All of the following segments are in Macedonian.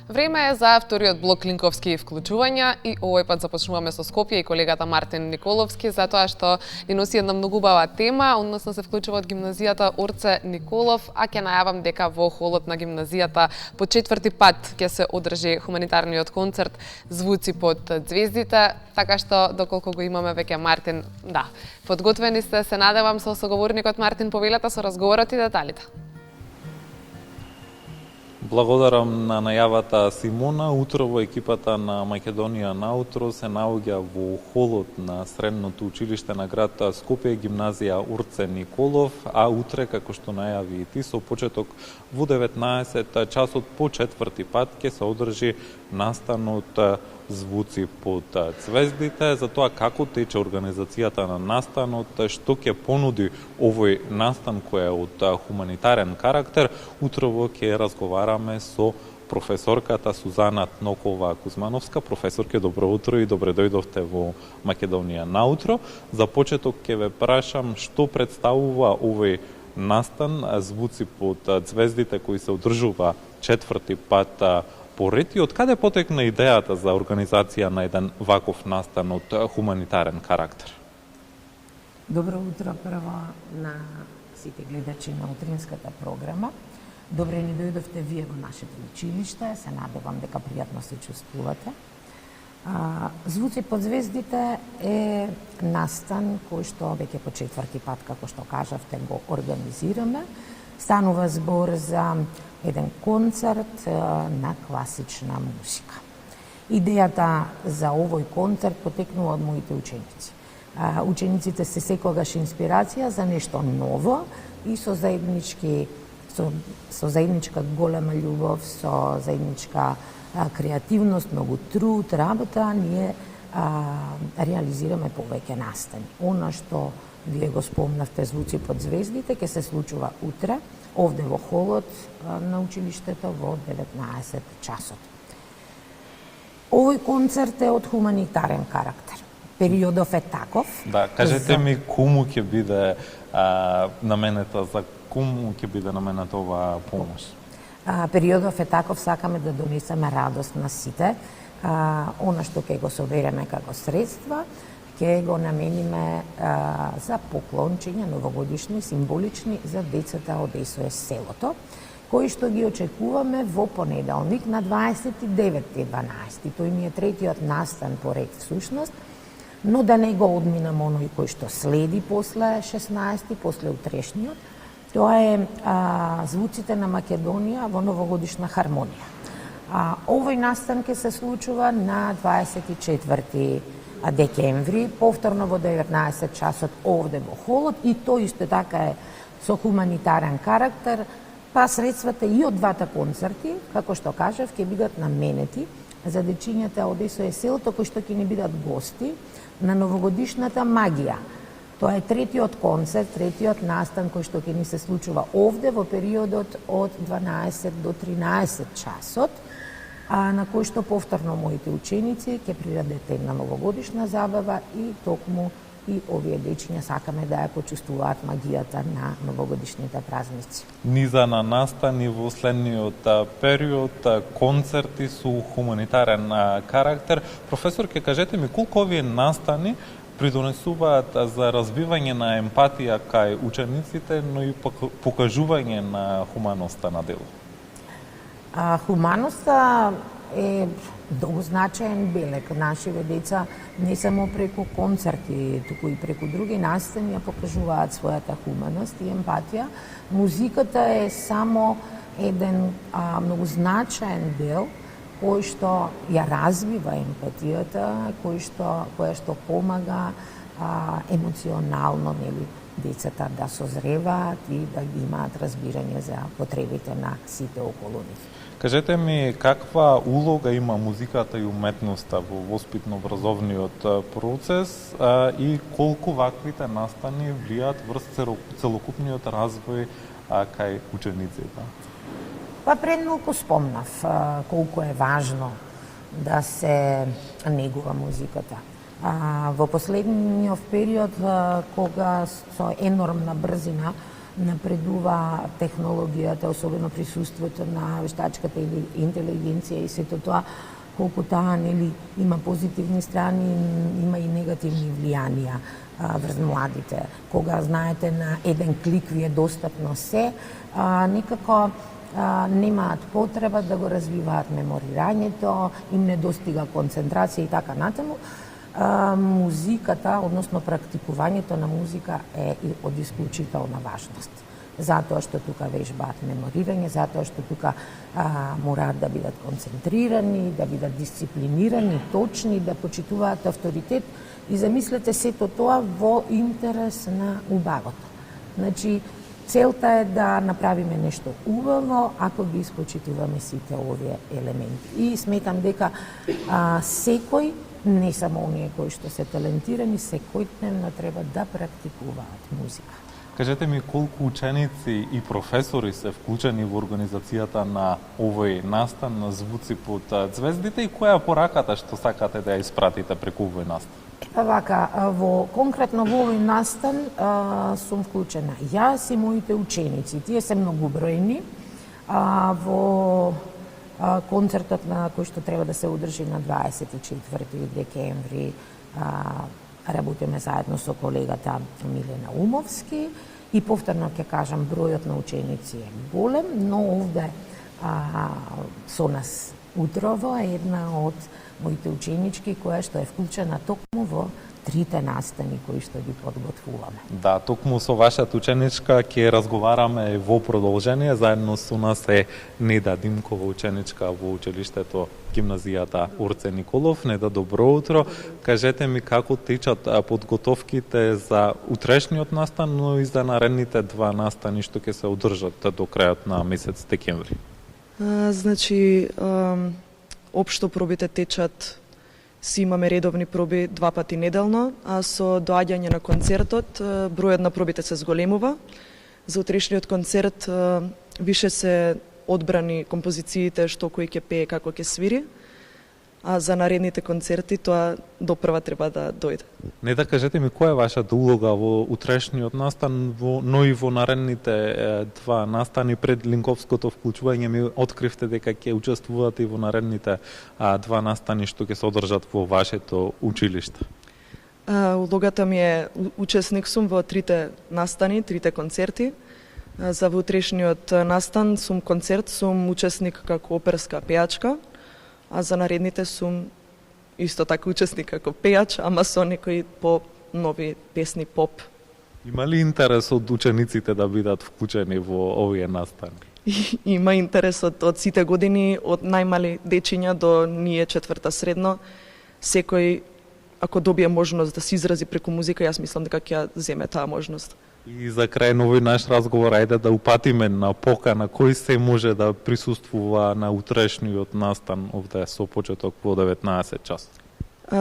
Време е за вториот блок клинковски вклучувања и овој пат започнуваме со Скопје и колегата Мартин Николовски, затоа што ни носи една многу убава тема, односно се вклучува од гимназијата Орце Николов, а ќе најавам дека во холот на гимназијата по четврти пат ќе се одржи хуманитарниот концерт Звуци под ѕвездите, така што доколку го имаме веќе Мартин, да, подготвени сте, се надевам со соговорникот Мартин повелата со разговорот и деталите. Благодарам на најавата Симона. Утрово екипата на Македонија наутро се наоѓа во холот на средното училиште на град Скопје, гимназија Орце Николов, а утре, како што најави и ти, со почеток во 19 часот по четврти пат ќе се одржи настанот Звуци под ѕвездите, за тоа како тече организацијата на настанот, што ќе понуди овој настан кој е од хуманитарен карактер. Утрово ќе разговараме со професорката Сузана Тнокова-Кузмановска. Професорке, добро утро и добре дојдовте во Македонија наутро. За почеток ќе ве прашам што представува овој настан Звуци под ձвездите кој се одржува четврти пат поред и од каде потекна идејата за организација на еден ваков настан од хуманитарен карактер? Добро утро прво на сите гледачи на утринската програма. Добре ни дојдовте вие во нашето училиште, се надевам дека пријатно се чувствувате. Звуци под ѕвездите е настан кој што веќе по четврти пат, како што кажавте, го организираме. Станува збор за еден концерт на класична музика. Идејата за овој концерт потекнува од моите ученици. Учениците се секогаш инспирација за нешто ново и со заедничка голема љубов, со заедничка креативност, многу труд, работа, ние реализираме повеќе настани. Она што вие го спомнавте, Звуци под ѕвездите, ќе се случува утре, овде во холот на училиштето во 19 часот. Овој концерт е од хуманитарен карактер. Периодов е таков. Да, кажете ми кому ќе биде наменета, за кому ќе биде наменета оваа помош? Периодов е таков, сакаме да донесеме радост на сите. Она што ќе го собереме како средства, ќе го намениме за поклончиња новогодишни, символични за децата од СОС селото, кои што ги очекуваме во понеделник на 29.12. Тој ми е третиот настан поред всушност, но да не го одминам оној кој што следи после 16, после утрешниот. Тоа е Звуците на Македонија во новогодишна хармонија. Овој настан ќе се случува на 24 декември, повторно во 19 часот овде во холот, и тоа исто така е со хуманитарен карактер, па средствата и од двата концерти, како што кажав, ќе бидат наменети за дечињата од СОС селото кои што ќе ни бидат гости на новогодишната магија. Тоа е третиот концерт, третиот настан кој што ќе ни се случува овде во периодот од 12 до 13 часот, на кој што повторно моите ученици ќе приредат една новогодишна забава и токму и овие дечиња сакаме да ја почувствуваат магијата на новогодишните празници. Низа на настани во следниот период, концерти со хуманитарен карактер. Професор, ке кажете ми колку овие настани придонесуваат за развивање на емпатија кај учениците, но и покажување на хуманоста на дело? Хуманоста е многу значаен белег. Нашиве деца не само преку концерти, туку и преку други настани покажуваат својата хуманост и емпатија. Музиката е само еден многу значаен дел кој што ја развива емпатијата, која што помага емоционално, нели, децата да созреваат и да имаат разбирање за потребите на сите околу нив. Кажете ми каква улога има музиката и уметноста во воспитно-образовниот процес и колку ваквите настани влијаат врз целокупниот развој кај учениците? Па пред малку спомнав колку е важно да се негува музиката. Во последниот период, кога со енормна брзина напредува технологијата, особено присуството на вештачката интелигенција и сето тоа, колку таа има позитивни страни, има и негативни влијанија врз младите. Кога знаете на еден клик ви е достапно се, некако немаат потреба да го развиваат меморирањето, им не достига концентрација и така натаму. Музиката, односно практикувањето на музика е од исклучителна важност. Затоа што тука вежбаат меморирање, затоа што тука мораат да бидат концентрирани, да бидат дисциплинирани, точни, да почитуваат авторитет и замислете сето тоа во интерес на убавото. Значи, целта е да направиме нешто убаво ако ги испочитуваме сите овие елементи. И сметам дека секој, не само оние кои што се талентирани, секојдневно треба да практикуваат музика. Кажете ми колку ученици и професори се вклучени во организацијата на овој настан на звуци под ѕвездите и која е пораката што сакате да ја испратите преку овој настан? Вака, конкретно во овој настан сум вклучена јас и моите ученици. Тие се многобројни. Во концертот на кој што треба да се одржи на 24 декември работиме заедно со колегата Милена Умовски и повторно ќе кажам бројот на ученици е голем, но овде со нас утрово е една од моите ученички која што е вклучена токму во трите настани кои што ги подготвуваме. Да, токму со вашата ученичка ќе разговараме во продолжение. Заедно со нас е Неда Димкова, ученичка во училиштето гимназијата Орце Николов. Неда, добро утро. Кажете ми како течат подготовките за утрешниот настан, но и за наредните два настани што ќе се одржат до крајот на месец декември. Значи, општо пробите течат, си имаме редовни проби 2 пати неделно, а со доаѓање на концертот бројот на пробите се зголемува. За утрешниот концерт више се одбрани композициите што кој ќе пее, како ќе свири, а за наредните концерти тоа допрва треба да дојде. Не да кажете ми која е вашата улога во утрешниот настан, но и во наредните два настани пред линковското вклучување ми откривте дека ќе учествувате и во наредните два настани што ќе се одржат во вашето училиште. Улогата ми е учесник сум во трите настани, трите концерти. За утрешниот настан сум концерт, сум учесник како оперска пејачка, а за наредните сум исто така учесник како пејач, ама со некои по-нови песни поп. Има ли интерес од учениците да бидат вклучени во овие настани? Има интерес од сите години, од најмали дечиња до ние четврта средно. Секој, ако добие можност да се изрази преку музика, јас мислам дека ќе ја земе таа можност. И за крај на овој наш разговор, ајде да упатиме на покана кој се може да присуствува на утрешниот настан овде со почеток во 19 часот.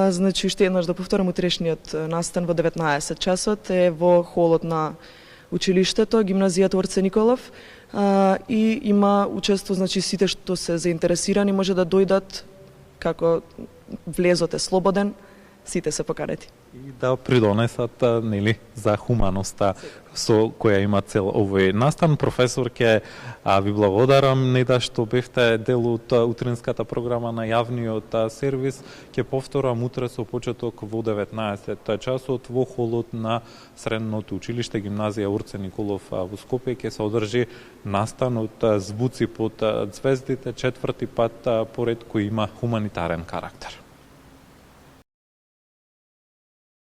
Значи, уште еднаш да повторам, утрешниот настан во 19 часот е во холот на училиштето, гимназијата Орце Николов, и има учество, значи сите што се заинтересирани може да дојдат, како влезот е слободен, сите се поканети. И да придонесат за хуманоста со која има цел овој настан. Професор, ќе ви благодарам Неда што бевте дел од утринската програма на јавниот сервис. Ќе повторам утре со почеток во 19 часот во холот на Средното училиште гимназија Орце Николов во Скопје ќе се одржи настан од звуци под ѕвездите, четврти пат поред кој има хуманитарен карактер.